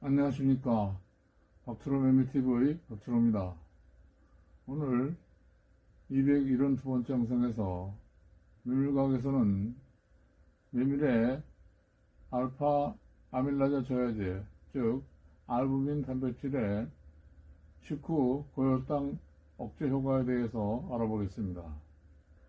안녕하십니까. 박트롬 매매TV 박트롬입니다. 오늘 272번째 영상에서 매물각에서는 메밀의 알파 아밀라제 저해제, 즉 알부민 단백질의 식후 고혈당 억제 효과에 대해서 알아보겠습니다.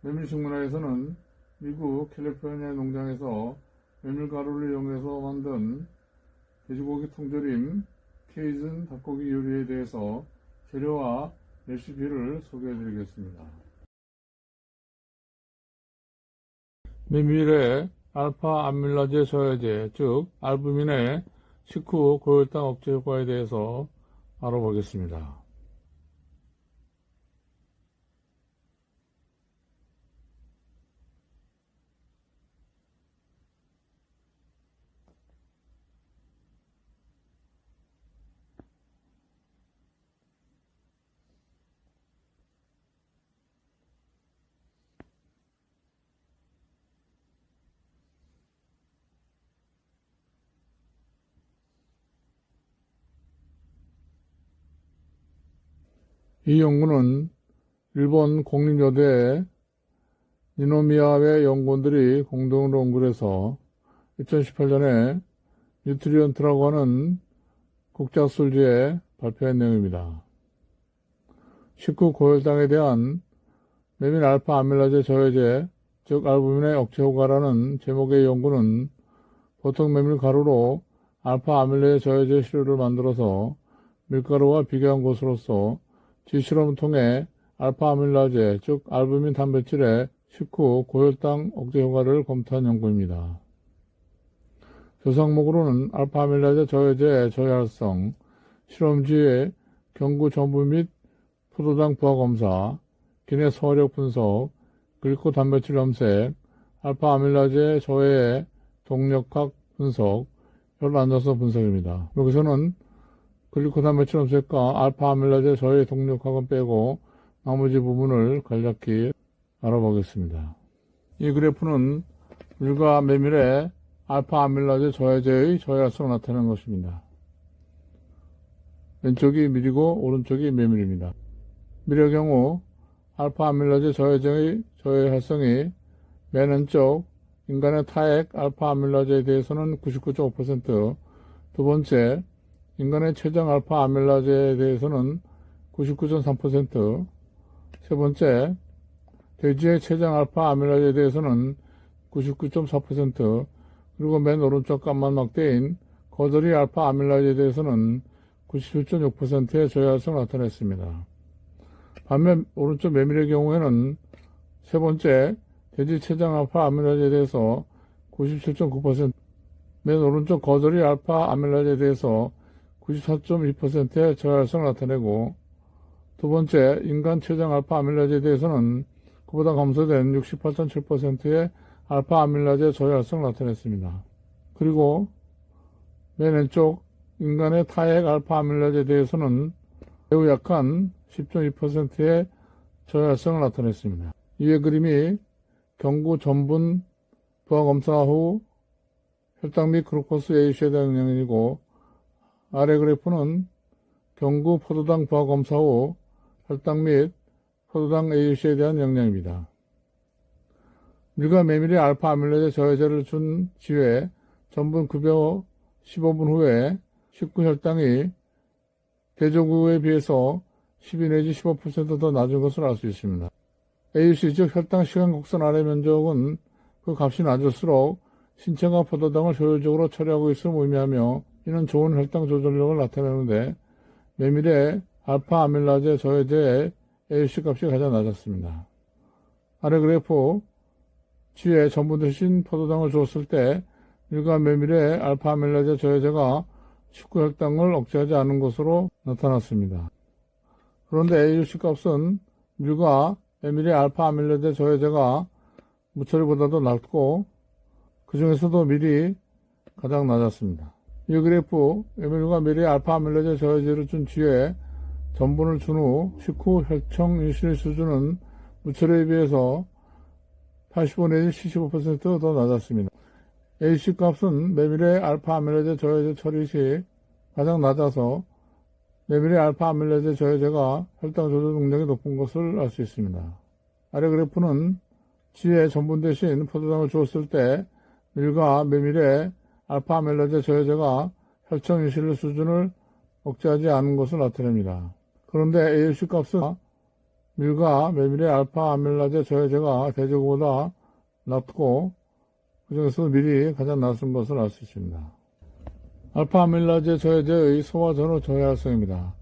메밀식문화에서는 미국 캘리포니아 농장에서 메밀가루를 이용해서 만든 돼지고기 통조림 케이즌 닭고기 요리에 대해서 재료와 레시피를 소개해드리겠습니다. 메밀의 알파 아밀라제 저해제, 즉 알부민의 식후 고혈당 억제 효과에 대해서 알아보겠습니다. 이 연구는 일본 공립여대 니노미야의 연구원들이 공동으로 연구를 해서 2018년에 뉴트리언트라고 하는 국제학술지에 발표한 내용입니다. 식후 고혈당에 대한 메밀 알파 아밀라제 저해제, 즉 알부민의 억제 효과라는 제목의 연구는 보통 메밀 가루로 알파 아밀라제 저해제 시료를 만들어서 밀가루와 비교한 것으로서 지실험을 통해 알파 아밀라제, 즉 알부민 단백질의 식후 고혈당 억제 효과를 검토한 연구입니다. 조상목으로는 알파 아밀라제 저해제의 저해활성, 실험지의 경구 전부 및 포도당 부하 검사, 기내 소화력 분석, 글리코 단백질 염색, 알파 아밀라제 저해의 동력학 분석, 혈 안전성 분석입니다. 여기서는 글리코 단백질 염색과 알파 아밀라제 저해의 동력학은 빼고 나머지 부분을 간략히 알아보겠습니다. 이 그래프는 밀과 메밀의 알파 아밀라제 저해제의 저해활성을 나타내는 것입니다. 왼쪽이 밀이고 오른쪽이 메밀입니다. 밀의 경우 알파 아밀라제 저해제의 저해활성이 맨 왼쪽 인간의 타액 알파 아밀라제에 대해서는 99.5%, 두 번째 인간의 최장 알파 아밀라제에 대해서는 99.3%, 세 번째 돼지의 최장 알파 아밀라제에 대해서는 99.4%, 그리고 맨 오른쪽 깜만 막대인 거덜이 알파 아밀라제에 대해서는 97.6%의 저해활성을 나타냈습니다. 반면 오른쪽 메밀의 경우에는 세 번째 돼지 최장 알파 아밀라제에 대해서 97.9%, 맨 오른쪽 거덜이 알파 아밀라제에 대해서 94.2%의 저해활성을 나타내고, 두 번째 인간 최장 알파 아밀라제에 대해서는 그보다 감소된 68.7%의 알파 아밀라제 저해활성을 나타냈습니다. 그리고 맨 왼쪽 인간의 타액 알파 아밀라제에 대해서는 매우 약한 10.2%의 저해활성을 나타냈습니다. 이의 그림이 경구 전분 부하 검사 후 혈당 및 글루코스 AUC에 대한 영향이고, 아래 그래프는 경구 포도당 부하 검사 후 혈당 및 포도당 AUC에 대한 영향입니다. 밀과 메밀의 알파 아밀라제 저해제를 준 뒤에 전분 급여 15분 후에 식후 혈당이 대조구에 비해서 12 내지 15% 더 낮은 것을 알 수 있습니다. AUC, 즉 혈당 시간 곡선 아래 면적은 그 값이 낮을수록 신체가 포도당을 효율적으로 처리하고 있음을 의미하며 이는 좋은 혈당 조절력을 나타내는데, 메밀의 알파 아밀라제 저해제의 AUC 값이 가장 낮았습니다. 아래 그래프 뒤에 전분 대신 포도당을 주었을 때 밀과 메밀의 알파 아밀라제 저해제가 식후 혈당을 억제하지 않은 것으로 나타났습니다. 그런데 AUC 값은 밀과 메밀의 알파 아밀라제 저해제가 무처리보다도 낮고 그 중에서도 밀이 가장 낮았습니다. 이 그래프 메밀과 메밀의 알파 아밀라제 저해제를 준 뒤에 전분을 준 후 식후 혈청 인슐린 수준은 무처리에 비해서 85 내지 75%더 낮았습니다. AC 값은 메밀의 알파 아밀라제 저해제 처리 시 가장 낮아서 메밀의 알파 아밀라제 저해제가 혈당 조절 능력이 높은 것을 알 수 있습니다. 아래 그래프는 지에 전분 대신 포도당을 주었을 때 밀과 메밀의 알파 아밀라제 저해제가 혈청 인슐린 수준을 억제하지 않은 것을 나타냅니다. 그런데 AUC 값은 밀과 메밀의 알파 아밀라제 저해제가 대조보다 낮고 그중에서도 밀이 가장 낮은 것을 알 수 있습니다. 알파 아밀라제 저해제의 소화 전후 저해활성입니다.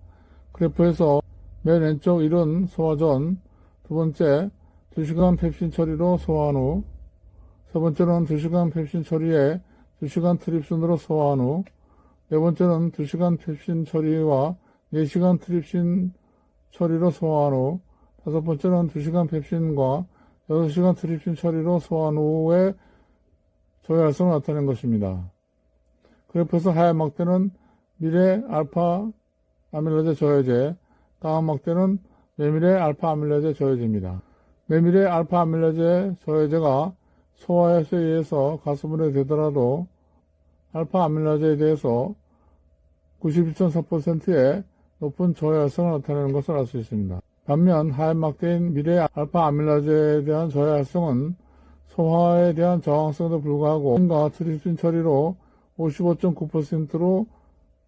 그래프에서 맨 왼쪽 1은 소화 전, 두 번째 2시간 펩신 처리로 소화한 후, 세 번째는 2시간 펩신 처리에 2시간 트립신으로 소화한 후, 네 번째는 2시간 펩신 처리와 4시간 트립신 처리로 소화한 후, 다섯 번째는 2시간 펩신과 6시간 트립신 처리로 소화한 후에 저해활성을 나타낸 것입니다. 그래프에서 하얀 막대는 밀의 알파 아밀라제 저해제, 까만 막대는 메밀의 알파 아밀라제 저해제입니다. 메밀의 알파 아밀라제 저해제가 소화해소에 의해서 가스분해 되더라도 알파 아밀라제에 대해서 91.4%의 높은 저해활성을 나타내는 것을 알 수 있습니다. 반면 하얀 막대인 밀의 알파 아밀라제에 대한 저해활성은 소화에 대한 저항성에도 불구하고 과 트립신 처리로 55.9%로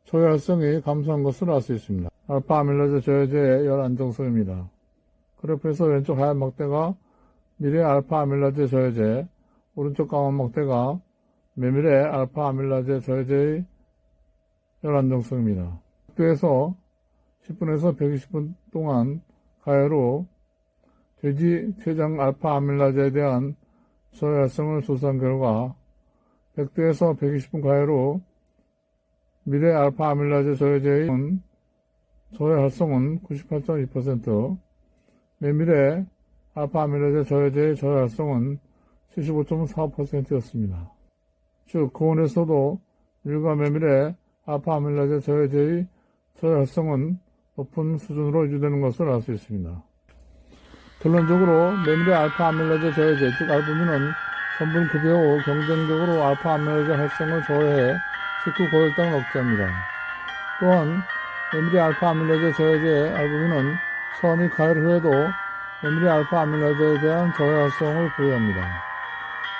저해활성이 감소한 것을 알 수 있습니다. 알파 아밀라제 저해제의 열 안정성입니다. 그래프에서 왼쪽 하얀 막대가 밀의 알파 아밀라제 저해제, 오른쪽 까만 막대가 메밀의 알파 아밀라제 저해제의 열 안정성입니다. 학교에서 10분에서 120분 동안 가해로 돼지 췌장 알파 아밀라제에 대한 저해활성을 조사한 결과 100대에서 120분 가해로 밀의 알파 아밀라제 저해제의 저해활성은 98.2%, 메밀의 알파 아밀라제 저해제의 저해활성은 75.4%였습니다. 즉, 고온에서도 밀과 메밀의 알파 아밀라제 저해제의 저해활성은 높은 수준으로 유지되는 것을 알 수 있습니다. 결론적으로 메밀의 알파 아밀라제 저해제, 즉 알부민은 전분 급여 후 경쟁적으로 알파 아밀라제 활성을 저해해 식후 고혈당을 억제합니다. 또한 메밀의 알파 아밀라제 저해제 알부민은 소화 및 가열 후에도 메밀의 알파 아밀라제에 대한 저해 활성을 보유합니다.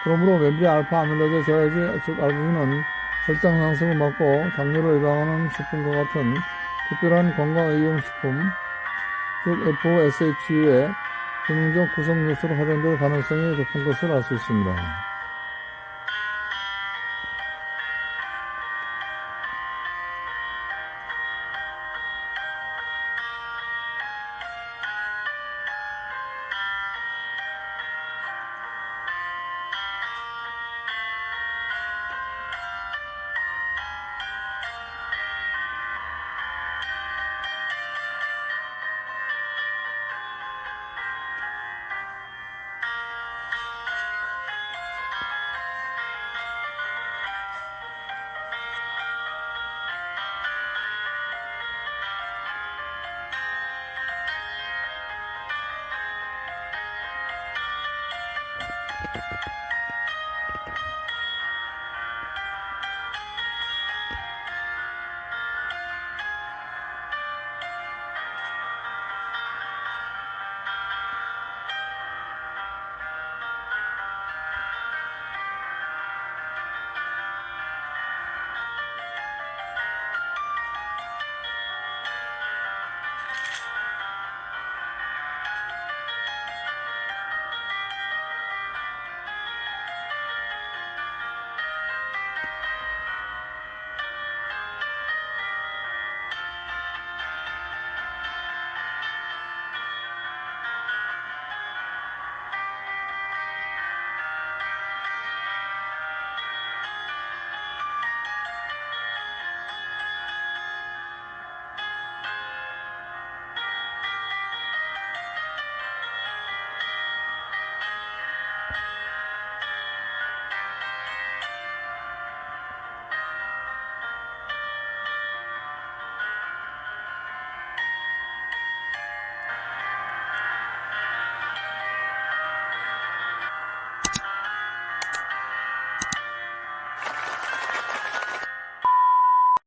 그러므로 메밀의 알파 아밀라제 저해제, 즉 알부민은 혈당 상승을 막고 당뇨를 예방하는 식품과 같은 특별한 건강의용식품, 즉 FOSH의 기능적 구성 요소로 활용될 가능성이 높은 것을 알 수 있습니다.